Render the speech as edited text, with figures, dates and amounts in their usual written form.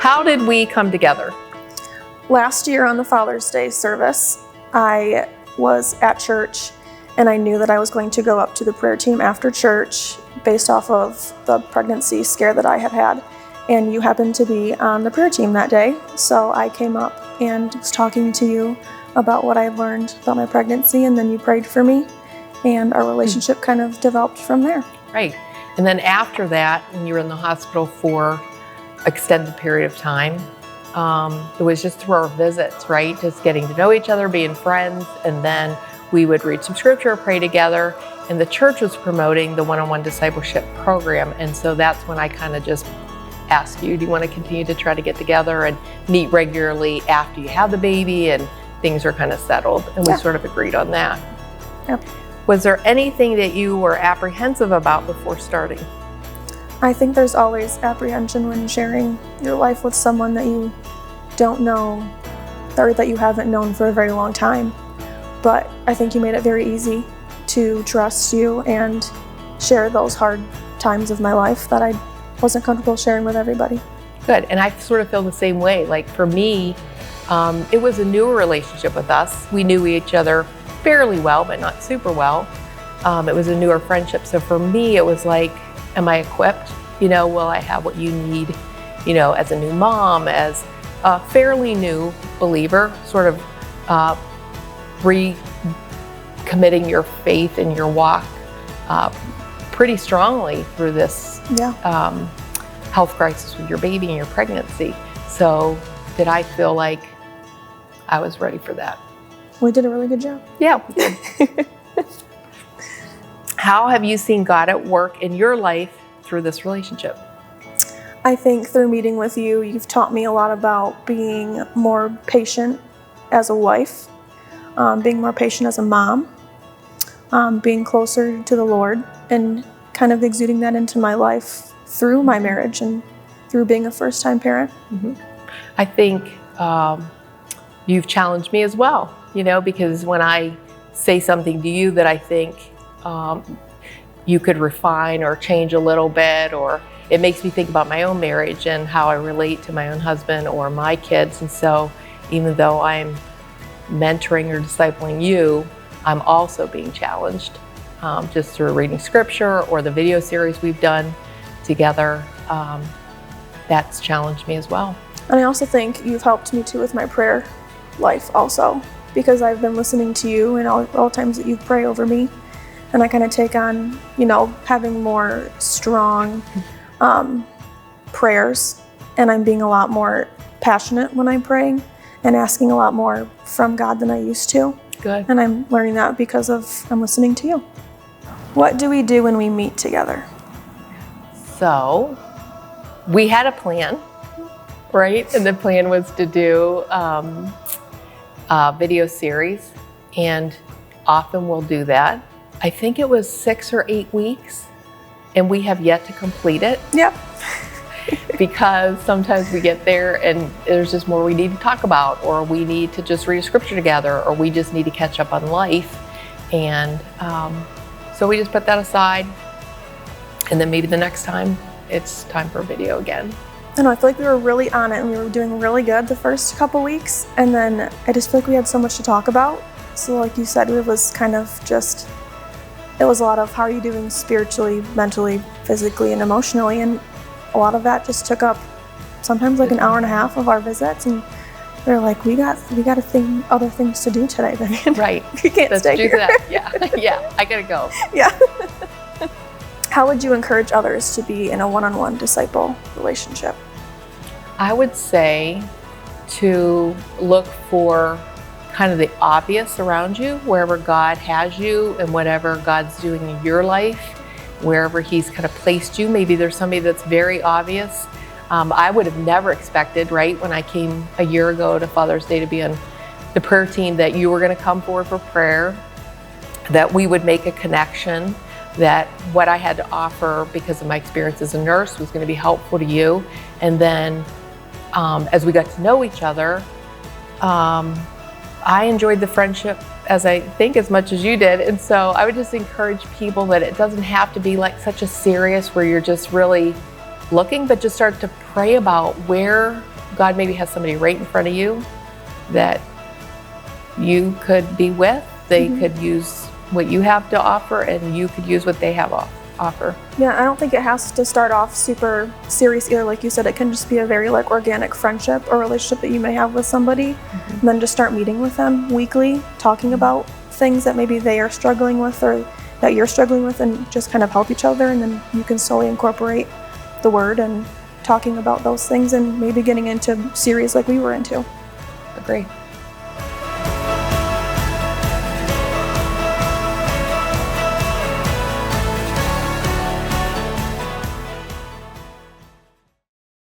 how did we come together? Last year on the Father's Day service, I was at church and I knew that I was going to go up to the prayer team after church based off of the pregnancy scare that I had had. And you happened to be on the prayer team that day. So I came up and was talking to you about what I learned about my pregnancy, and then you prayed for me, and our relationship kind of developed from there. Right. And then after that, when you were in the hospital for extended period of time, it was just through our visits, right? Just getting to know each other, being friends, and then we would read some scripture, pray together, and the church was promoting the one-on-one discipleship program. And so that's when I kind of just asked you, do you want to continue to try to get together and meet regularly after you have the baby and things are kind of settled? And we sort of agreed on that. Yep. Was there anything that you were apprehensive about before starting? I think there's always apprehension when sharing your life with someone that you don't know or that you haven't known for a very long time. But I think you made it very easy to trust you and share those hard times of my life that I wasn't comfortable sharing with everybody. Good, and I sort of feel the same way. Like for me, it was a newer relationship with us. We knew each other fairly well, but not super well. It was a newer friendship. So for me, it was like, am I equipped? Will I have what you need, as a new mom, as a fairly new believer, sort of recommitting your faith and your walk pretty strongly through this health crisis with your baby and your pregnancy. So did I feel like I was ready for that? We did a really good job. Yeah, we did. How have you seen God at work in your life through this relationship? I think through meeting with you, you've taught me a lot about being more patient as a wife, being more patient as a mom, being closer to the Lord, and kind of exuding that into my life through my marriage and through being a first-time parent. Mm-hmm. I think you've challenged me as well, because when I say something to you that I think you could refine or change a little bit, or it makes me think about my own marriage and how I relate to my own husband or my kids. And so even though I'm mentoring or discipling you, I'm also being challenged just through reading scripture or the video series we've done together. That's challenged me as well. And I also think you've helped me too with my prayer life also, because I've been listening to you and all times that you pray over me, and I kind of take on, having more strong prayers, and I'm being a lot more passionate when I'm praying and asking a lot more from God than I used to. Good. And I'm learning that because I'm listening to you. What do we do when we meet together? So we had a plan, right? And the plan was to do a video series, and often we'll do that. I think it was 6 or 8 weeks, and we have yet to complete it. Yep. Because sometimes we get there and there's just more we need to talk about, or we need to just read a scripture together, or we just need to catch up on life. And so we just put that aside, and then maybe the next time it's time for a video again. I know, I feel like we were really on it and we were doing really good the first couple weeks, and then I just feel like we had so much to talk about. So like you said, it was kind of just, it was a lot of how are you doing spiritually, mentally, physically, and emotionally, and a lot of that just took up sometimes like an hour and a half of our visits, and we were like, we got other things to do today, Viviean. Right. We can't Let's stay do here. that. Yeah, I gotta go. Yeah. How would you encourage others to be in a one-on-one disciple relationship? I would say to look for kind of the obvious around you, wherever God has you and whatever God's doing in your life, wherever He's kind of placed you. Maybe there's somebody that's very obvious. I would have never expected, right, when I came a year ago to Father's Day to be on the prayer team, that you were going to come forward for prayer, that we would make a connection, that what I had to offer because of my experience as a nurse was going to be helpful to you. And then as we got to know each other, I enjoyed the friendship as much as you did. And so I would just encourage people that it doesn't have to be like such a serious where you're just really looking, but just start to pray about where God maybe has somebody right in front of you that you could be with. They could use what you have to offer, and you could use what they have offer. Yeah, I don't think it has to start off super serious either. Like you said, it can just be a very like organic friendship or relationship that you may have with somebody, and then just start meeting with them weekly, talking about things that maybe they are struggling with or that you're struggling with, and just kind of help each other. And then you can slowly incorporate the word and talking about those things, and maybe getting into series like we were into. Agree.